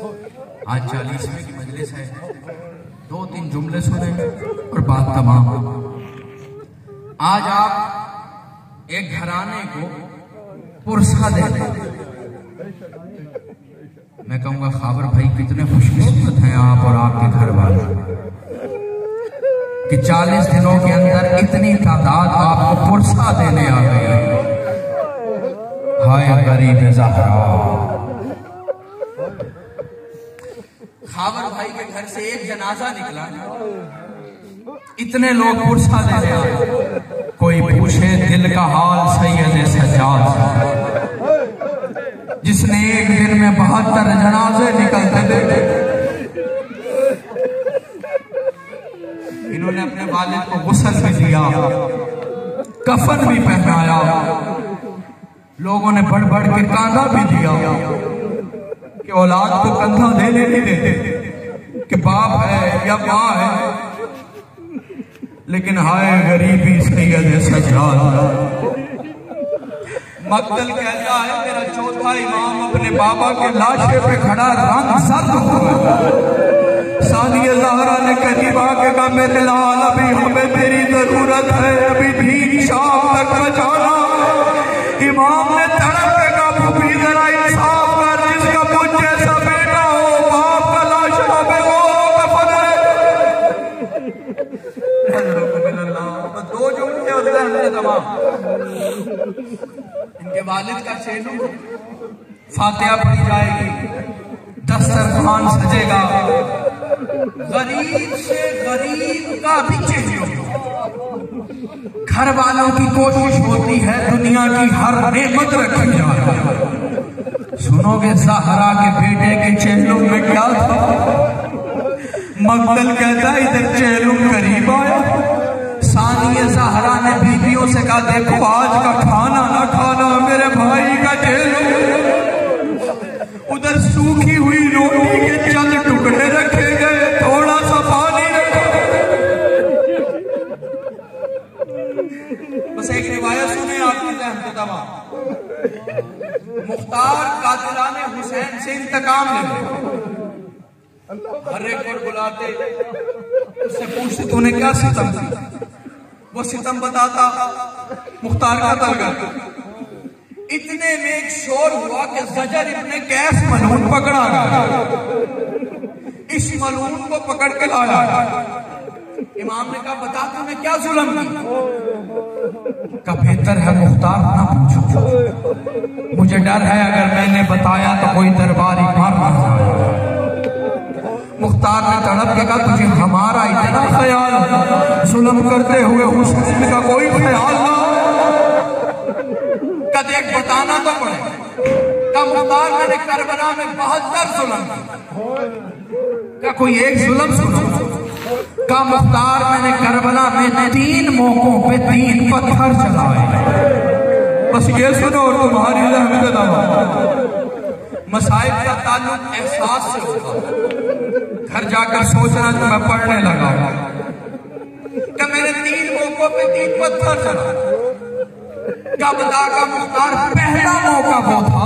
आज 40वें की मजलिस है, 2-3 जुमले सुने और बात तमाम। आज आप एक घराने को पुरसा दे दें। मैं कहूंगा खाबर भाई कितने खुशकिस्मत हैं आप और आपके घर वाले कि 40 दिनों के अंदर इतनी तादाद आपको पुरसा देने आ गई है। हाय गरीब ज़हरा। खाबर भाई के घर से एक जनाजा निकला, इतने लोग पुरसा देने आए। कोई पूछे दिल का हाल सैयद सज्जाद, जिसने एक दिन में 72 जनाजे निकलते थे। इन्होंने अपने वालिद को गुस्ल भी दिया, कफन भी पहनाया, लोगों ने बढ़ बढ़ के कंधा भी दिया कि औलाद को कंधा देने नहीं देते कि बाप है या माँ है। लेकिन हाय गरीबी सैयद सज्जाद। मकतल कहता है मेरा चौथा इमाम अपने बाबा के लाशे पे खड़ा रंग सर्द हुआ। सानिया ज़हरा ने करीब आके कहा मेरे लाल अभी हमें तेरी जरूरत है, अभी ठीक शाम तक बचाना। इमाम ने तड़प के कहा भी जरा इंसाफ कर, जिसका मुझ जैसा बेटा हो, बाप का लाशा पे वो कफन है। तो 2 जुमले होते हैं तमाम। इनके वालिद का चेलू, फातिहा पढ़ी जाएगी, दस्तरखान सजेगा, गरीब से गरीब का भी चेलू। घर वालों की कोशिश होती है दुनिया की हर नेमत रखी जाए। सुनोगे ज़हरा के बेटे के चेहलों में क्या था? मकतल कहता इधर चेहलों करीब आया। सानिया ज़हरा ने बीवियों से कहा देखो आज का खाना ना खाना मेरे भाई का चेहलों। उधर सूखी हुई रोटी के चंद टुकड़े रखे गए, थोड़ा सा पानी रखा। बस एक रिवायत सुने आपकी रहमत दवा। मुख्तार कातिलाने हुसैन से इंतकाम ले, हर एक को बुलाते, उससे पूछते तूने क्या सितम किया? वो सितम बताता, मुख्तार का तलगा। इतने में एक शोर हुआ कि ज़जर इब्ने कैस मलून पकड़ा गया। इस मलून को पकड़ के लाया। इमाम ने कहा बता तूने क्या जुल्म की? का बेहतर है मुख्तार ना पूछो, मुझे डर है अगर मैंने बताया तो कोई दरबारी मार ना जाए। मुख्तार ने तड़प के कहा तुझे हमारा इतना ख्याल, जुल्म करते हुए हुसैन का कोई ख्याल ना? का देख बताना तो पड़े। का मुख्तार मैंने करबला में 72 जुल्म का कोई एक जुल्म सुना? का मुख्तार मैंने करबला में 3 मौकों पे 3 पत्थर चलाए। बस ये सुनो और तुम्हारी रहमत दवा। मसाइब का ताल्लुक एहसास से होगा। घर जाकर सोचना तो मैं पढ़ने लगा कि मैंने 3 मौकों पे 3 पत्थर चलाए। क्या बता का मुख्तार पहला मौका वो था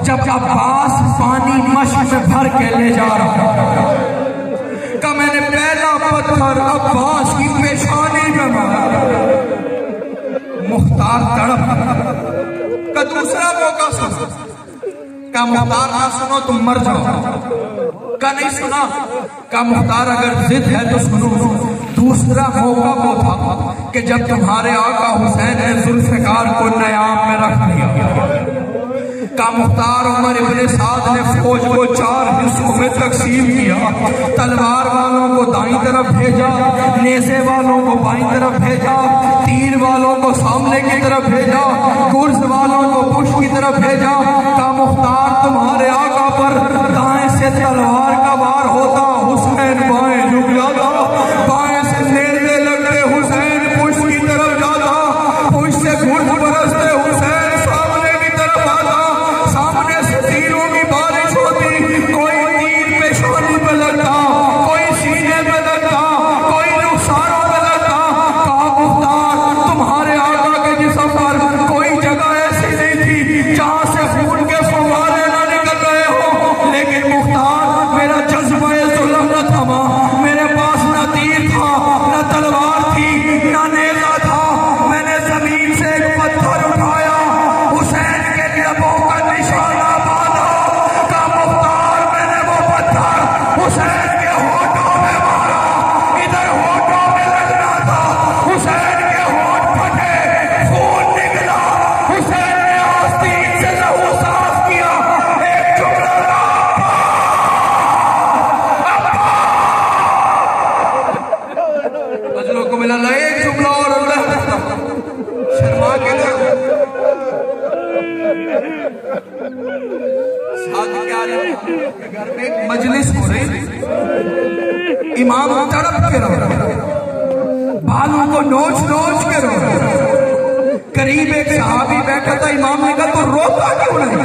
जब अब्बास पानी मश्क में भर के ले जा रहा था। का मैंने पहला पत्थर अब्बास की पेशानी में मारा। मुख्तार तड़प। का दूसरा मौका सुनो। का मुख्तार ना सुनो तुम मर जाओ। का नहीं सुना? का मुख्तार अगर जिद है तो सुनो। दूसरा मौका वो था कि जब तुम्हारे आका हुसैन ने जुल्फ़िकार को नयाम में रख दिया। का मुख्तार उमर इब्ने साद ने फौज को 4 हिस्सों में तकसीम किया। तलवार वालों को दाईं तरफ भेजा, नेज़े वालों को बाईं तरफ भेजा, तीर वालों को सामने की तरफ भेजा, गुर्ज वालों को पुष्ट की तरफ भेजा। का मुख्तार तुम्हारे आका पर दाएं से तलवार का वार होता, हुसैन बाएं झुक जाता, बाएं से नेज़े लगते, हुसैन पुष्ट की तरफ जाता, पुष्ट से गुर्ज बरसते, हुसैन सामने की तरफ आता, सामने से तीरों की बारिश होती, कोई तीर पेशानी पे लगता, कोई सीने पे लगता, कोई रुखसारों पे लगता। कहा मुख्तार तुम्हारे आका के जिस्म पर कोई जगह ऐसी नहीं थी जहां से खून के फव्वारे ना निकल रहे हो। घर में एक मजलिस हो रही, इमाम तड़प के रो रहा, बालों को नोच नोच के रो रहा। करीब एक सहाबी बैठा था, इमाम ने कहा तो रोता क्यों नहीं?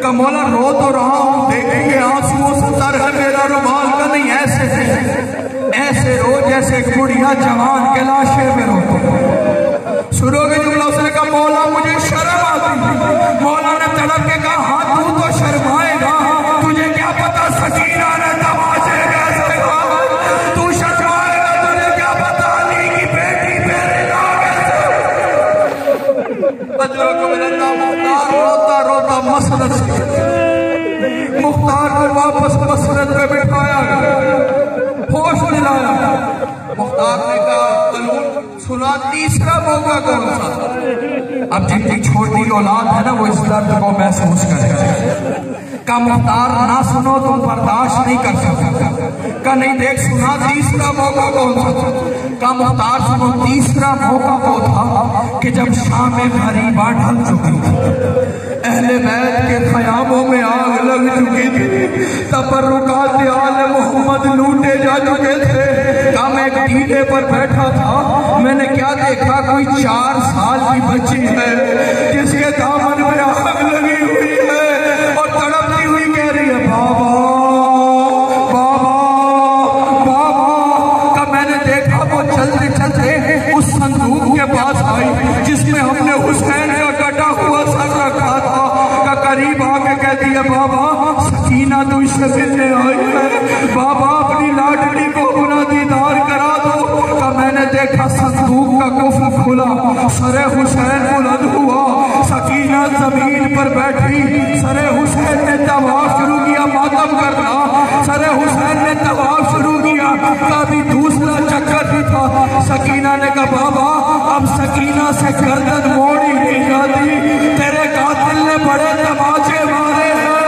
का मौला रो तो रहा हूं, देखेंगे आंसुओं से तर है मेरा रुमाल का नहीं, ऐसे रो जैसे एक बुढ़िया जवान के लाशे में रो। सुनोगे जुमला, उसने कहा मौला मुझे शर्म आती। मौला ने तड़प के कहा हाँ तू तो शर्माएगा, तुझे क्या पता सकीना ने तमाचे कैसे खाए, तू शर्माएगा, तुझे क्या पता अली की बेटी मेरे रोता रोता मसरत मुख्तार को वापस मसरत पे बिठाया, होश दिलाया। मुख्तार ने कहा सुना तीसरा मौका कौन सा? अब जितनी छोटी औलाद है ना वो इस दर्द को महसूस करे। का मुख्तार ना सुनो तुम बर्दाश्त नहीं कर सकते। का नहीं देख सुना तीसरा मौका कौन सा? का मुख्तार सुनो तीसरा मौका वो था कि जब शाम में गरीबा ढल चुकी थी, अहले बैत के ख़यामों में आग लग चुकी थी, तबर्रुकात आले मोहम्मद लूटे जा चुके थे। का मैं एक टीले पर बैठा था, मैंने क्या देखा, कोई 4 साल की बच्ची है जिसके दामन में आग लगी हुई है और तड़पती हुई कह रही है बाबा बाबा बाबा। का मैंने देखा वो चलते चलते उस संदूक के पास आई जिसमें हमने हुसैन का कटा हुआ सर रखा था। का करीब आके कहती है बाबा सकीना तो इससे मिलने आई है, बाबा अपनी लाडली को गुना दीदार करा दो। का मैंने देखा संदूक का कुफ्र खुला, सरे हुसैन बुलंद हुआ, सकीना जमीन पर बैठी, सरे हुसैन ने तवाफ शुरू किया, मातम करना, सरे हुसैन ने तवाफ शुरू किया। कभी दूसरा चक्कर भी था, सकीना ने कहा बाबा अब सकीना से गर्दन मोड़ी नहीं जाती, तेरे कातिल ने बड़े तमाचे मारे हैं,